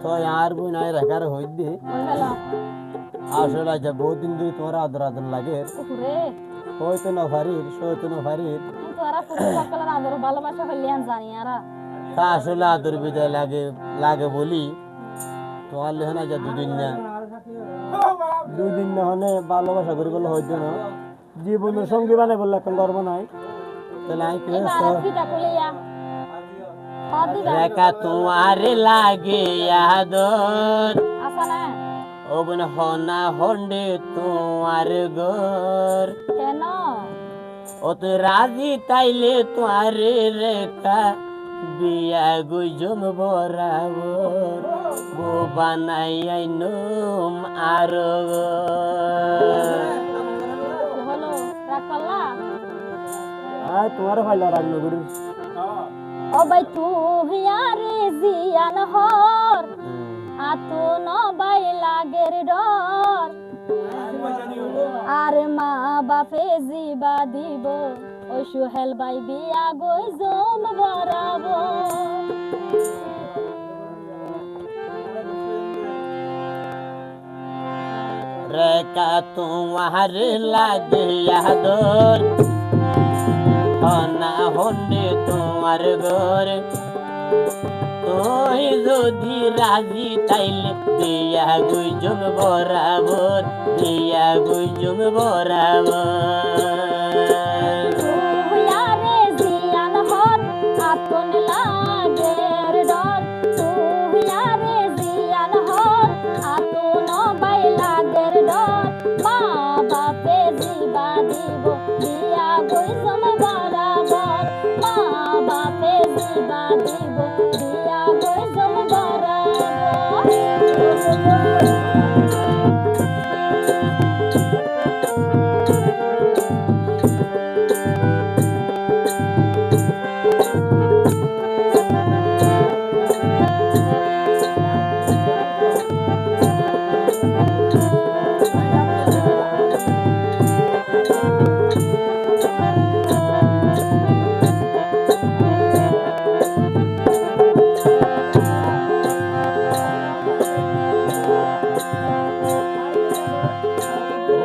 তো আর বই নাই রেখার হই দি আসলে আজ বহুত দিন ধরে তোমার আদর আদর লাগে হয়তো না ফারির সইতো না ফারির ভালোবাসা হইলে জানি আর তা আসলে আদর বিদায় লাগে লাগে বলি তোমার লেখনা যা দুদিন না হলে ভালোবাসা করি বলে হইতো না জীবনের সঙ্গী বানাই বললে এখন গর্ব নাই তাহলে আমি কি রেখা তোমার লাগে আদর ও বোন হনা হন্ডে তোমার গর কেন ও তো রাজি তাইলে তোমার রেখা বিয়া গুজম বরাবর বো বানাই আইনুম আর হলো রাখলা তোমার ভাইলা রান্না করি ও ভাই তুই আরে জিয়ান হর আতো ন বাই লাগের ডর আর মা বাপে জিবা দিব ও সুহেল বাই বিয়া গই জম বরাবো রেখা তোমার লাগে আদর হনা হন্ডে তোমার ঘর তুই যদি রাজি তাইলে দিয়া গুজম বরাবর দিয়া গুজম বরাবর আরে জিয়ান হর আতন লাগের ডর তুই আরে জিয়ান হর আতন বাই লাগের ডর মা বাপে জিবা দিব বিয়া গই জম বরাবর মা বাপে জিবা দিব বিয়া গই জম বরাবর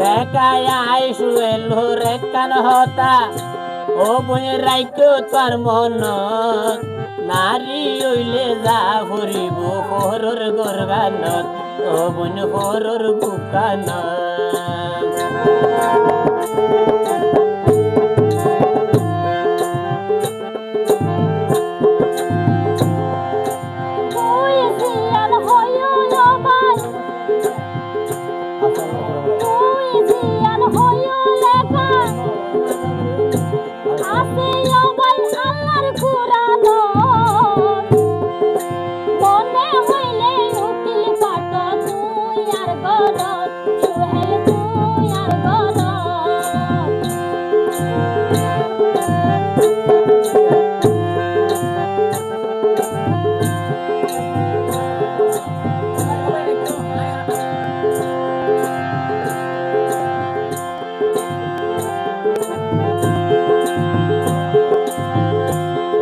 রেখায় শুয়েলো রেখান হতা ও বই রাইতো তার মন নারী হইলে যা ফুরিব হরর গরগানত ও বন হরর বুকানত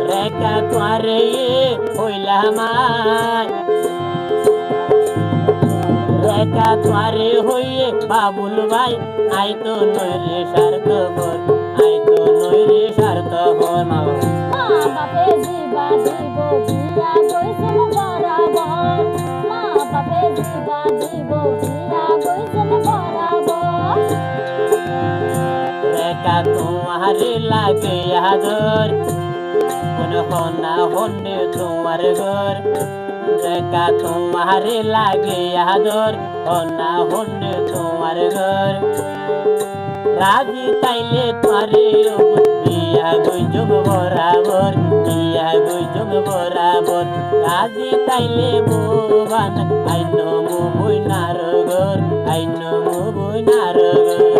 রেখা তোরে হইলাম রেখা তোরে হইয়ে বাবুল ভাই আই তো নইরে স্বার্থপর আই তো নইরে স্বার্থপর মা বাপে জিবা দিব বিয়া গই জম বরাবর মা বাপে জিবা দিব বিয়া গই জম বরাবর রেখা তোমার লাগে আদর কোন হনা হন্ডে তোমার ঘর রেখা তোমার লাগে আদর হনা হন্ডে তোমার ঘর রাজি তাইলে তোরে বিয়া গুজম বরাবর বিয়া গুজম বরাবর রাজি তাইলে মোবান আইন মু বই নার ঘর আইন মু বই নার ঘর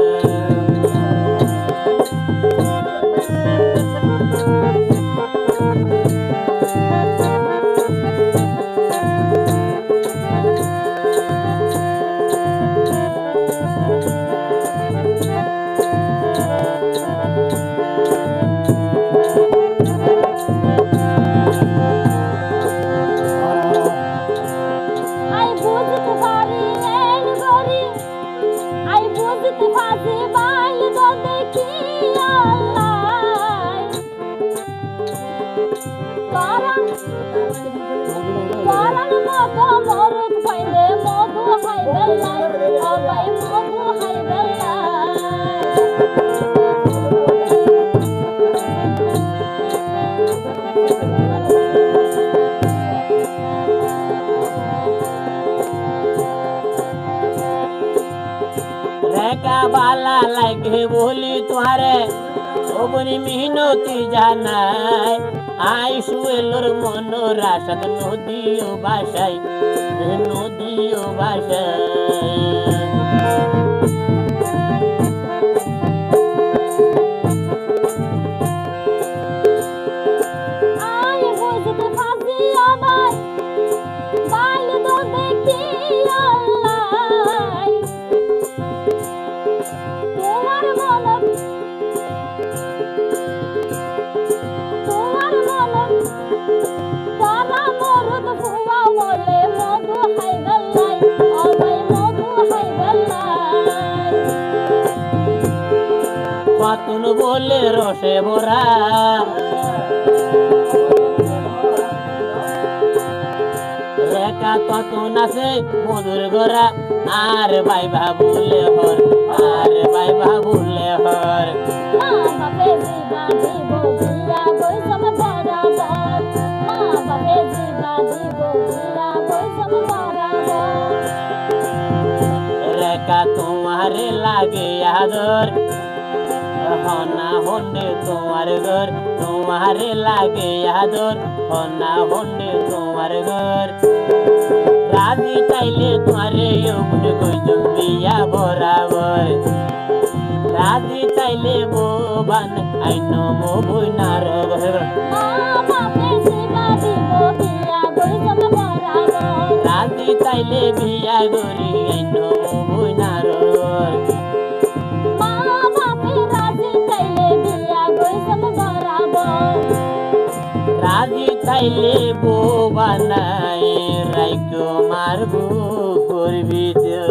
তো মরুদ পাইলে মধু হাইবে লাই ও ভাই মধু হাইবে रेका बाला लागे बोली तुम्हारे ओबनी मिनती जानाय आई सुएलोर मनोर आशाद नदियो बासाय আই বুঝতে ফাঁসি আমার বাইল তো দেখি আল্লাহ তোমার মনত তারা মরদ ফুয়া বলে মধু হাইবেলাই ও ভাই মধু হাইবেলাই পাতুন বলে রসে ভরা রেখা পাতুন আছে মধুর গড়া আর ভাই বাবুলে হর আর ভাই বাবুলে হর মা বাপে জীবা দিব বিয়া বৈষম বরাবর মা বাপে জীবা দিব বিয়া বৈষম বরাবর রেখা তোমারে লাগে আদর হনা হন্ডে তোমার ঘর তোমারে লাগে আদর হনা হন্ডে তোমার ঘর রাজি চাইলে তোমারে উপরে কইজন বিয়া বরাবর রাজি চাইলে বোবান আইন মো বইনার মা বাপে জীবা দিব বিয়া বৈষম বরাবর রাজি চাইলে বিয়া গরি আইন মো বইনার মা বাপে রাজি চাইলে বিয়া বৈষম বরাবর রাজি চাইলে বোবানাই রাইকো মারবো করবি তো